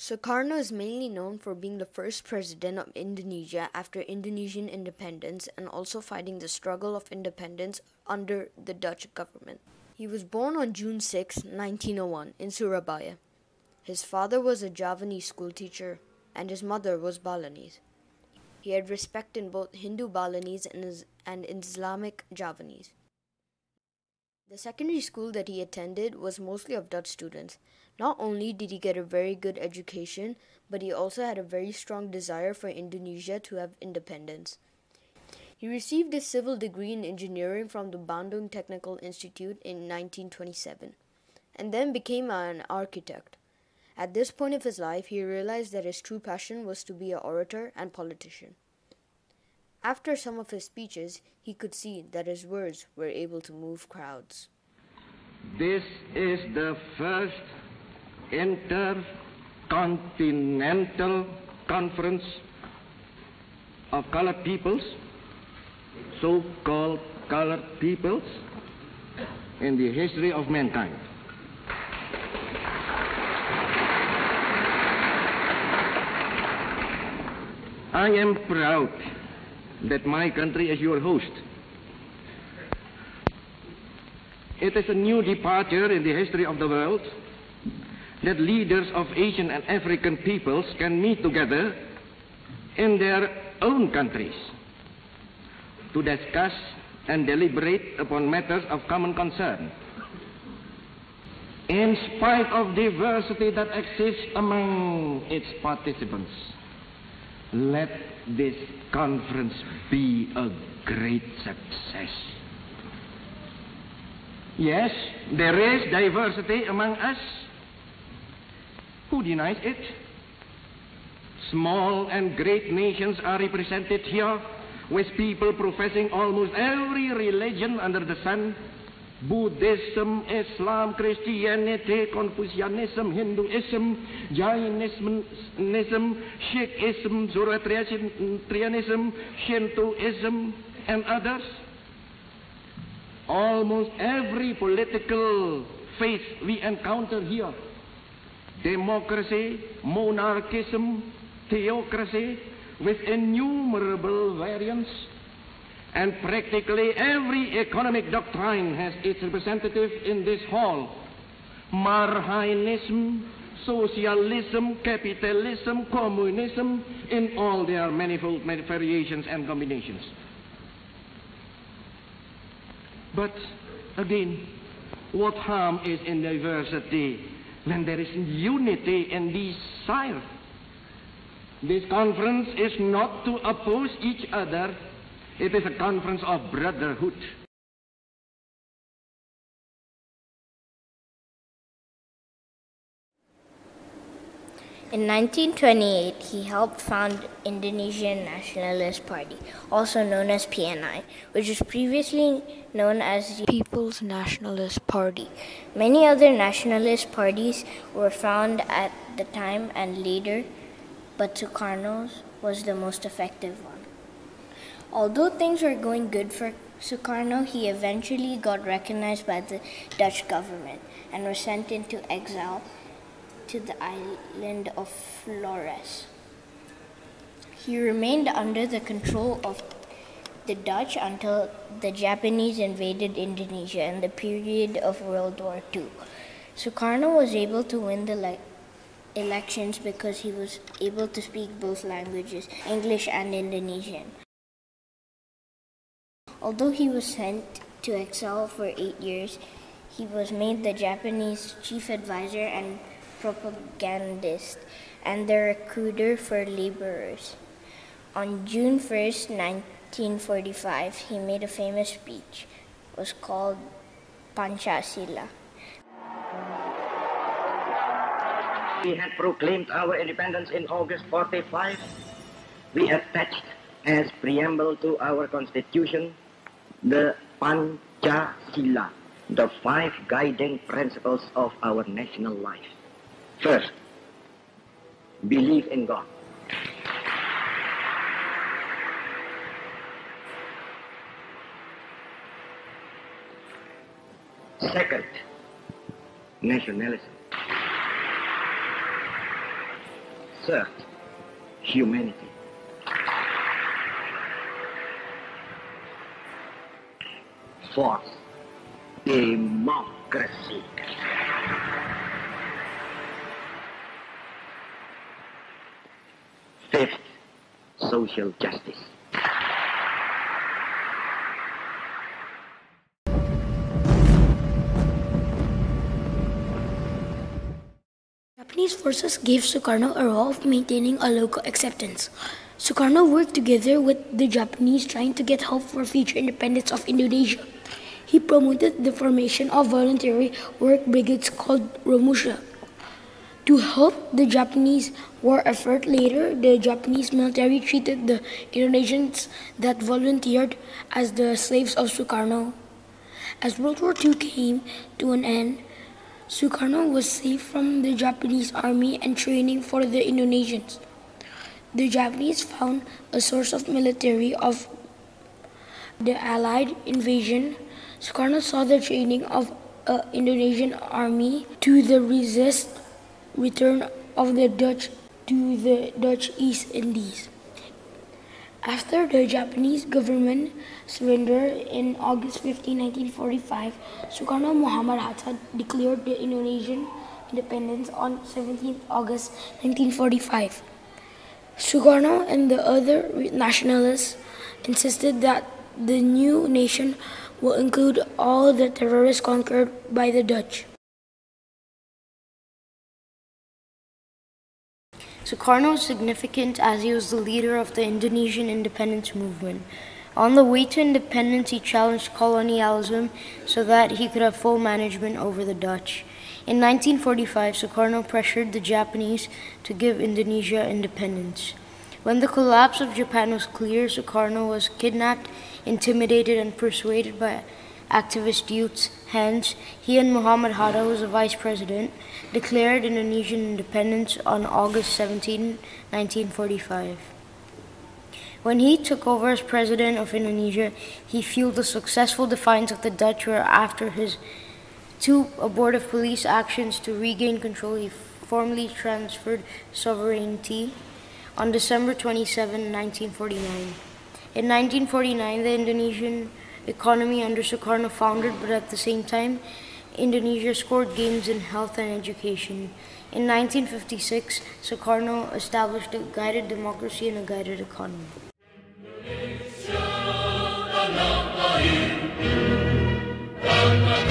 Sukarno is mainly known for being the first president of Indonesia after Indonesian independence and also fighting the struggle of independence under the Dutch government. He was born on June 6, 1901 in Surabaya. His father was a Javanese schoolteacher and his mother was Balinese. He had respect in both Hindu Balinese and Islamic Javanese. The secondary school that he attended was mostly of Dutch students. Not only did he get a very good education, but he also had a very strong desire for Indonesia to have independence. He received his civil degree in engineering from the Bandung Technical Institute in 1927, and then became an architect. At this point of his life, he realized that his true passion was to be an orator and politician. After some of his speeches, he could see that his words were able to move crowds. This is the first intercontinental conference of colored peoples, so-called colored peoples, in the history of mankind. I am proud that my country is your host. It is a new departure in the history of the world that leaders of Asian and African peoples can meet together in their own countries to discuss and deliberate upon matters of common concern. In spite of diversity that exists among its participants, let this conference be a great success. Yes, there is diversity among us. Who denies it? Small and great nations are represented here with people professing almost every religion under the sun. Buddhism, Islam, Christianity, Confucianism, Hinduism, Jainism, Sikhism, Zoroastrianism, Shintoism, and others. Almost every political faith we encounter here. Democracy, monarchism, theocracy, with innumerable variants. And practically every economic doctrine has its representative in this hall. Marxism, socialism, capitalism, communism, in all their manifold variations and combinations. But again, what harm is in diversity when there is unity in desire? This conference is not to oppose each other. It is a conference of brotherhood. In 1928, he helped found Indonesian Nationalist Party, also known as PNI, which was previously known as the People's Nationalist Party. Many other nationalist parties were found at the time and later, but Sukarno's was the most effective one. Although things were going good for Sukarno, he eventually got recognized by the Dutch government and was sent into exile to the island of Flores. He remained under the control of the Dutch until the Japanese invaded Indonesia in the period of World War II. Sukarno was able to win the elections because he was able to speak both languages, English and Indonesian. Although he was sent to exile for 8 years, he was made the Japanese chief advisor and propagandist and the recruiter for laborers. On June 1st, 1945, he made a famous speech. It was called Pancasila. We had proclaimed our independence in August 45. We attached as preamble to our constitution the Pancasila, the 5 guiding principles of our national life. First, believe in God. Second, nationalism. Third, humanity. Fourth, democracy. Fifth, social justice. Japanese forces gave Sukarno a role of maintaining a local acceptance. Sukarno worked together with the Japanese trying to get help for future independence of Indonesia. He promoted the formation of voluntary work brigades called Romusha. To help the Japanese war effort later, the Japanese military treated the Indonesians that volunteered as the slaves of Sukarno. As World War II came to an end, Sukarno was saved from the Japanese army and training for the Indonesians. The Japanese found a source of military of the Allied invasion. Sukarno saw the training of an Indonesian army to the resist return of the Dutch to the Dutch East Indies. After the Japanese government surrendered in August 15, 1945, Sukarno Muhammad Hatta declared the Indonesian independence on 17 August 1945. Sukarno and the other nationalists insisted that the new nation will include all the territories conquered by the Dutch. Sukarno was significant as he was the leader of the Indonesian independence movement. On the way to independence, he challenged colonialism so that he could have full management over the Dutch. In 1945, Sukarno pressured the Japanese to give Indonesia independence. When the collapse of Japan was clear, Sukarno was kidnapped, intimidated, and persuaded by activist youths. Hence, he and Muhammad Hatta, who was the vice president, declared Indonesian independence on August 17, 1945. When he took over as president of Indonesia, he fueled the successful defiance of the Dutch, where after his two abortive police actions to regain control, he formally transferred sovereignty on December 27, 1949. In 1949, the Indonesian economy under Sukarno foundered, but at the same time, Indonesia scored gains in health and education. In 1956, Sukarno established a guided democracy and a guided economy. Indonesia, tanah air, tanah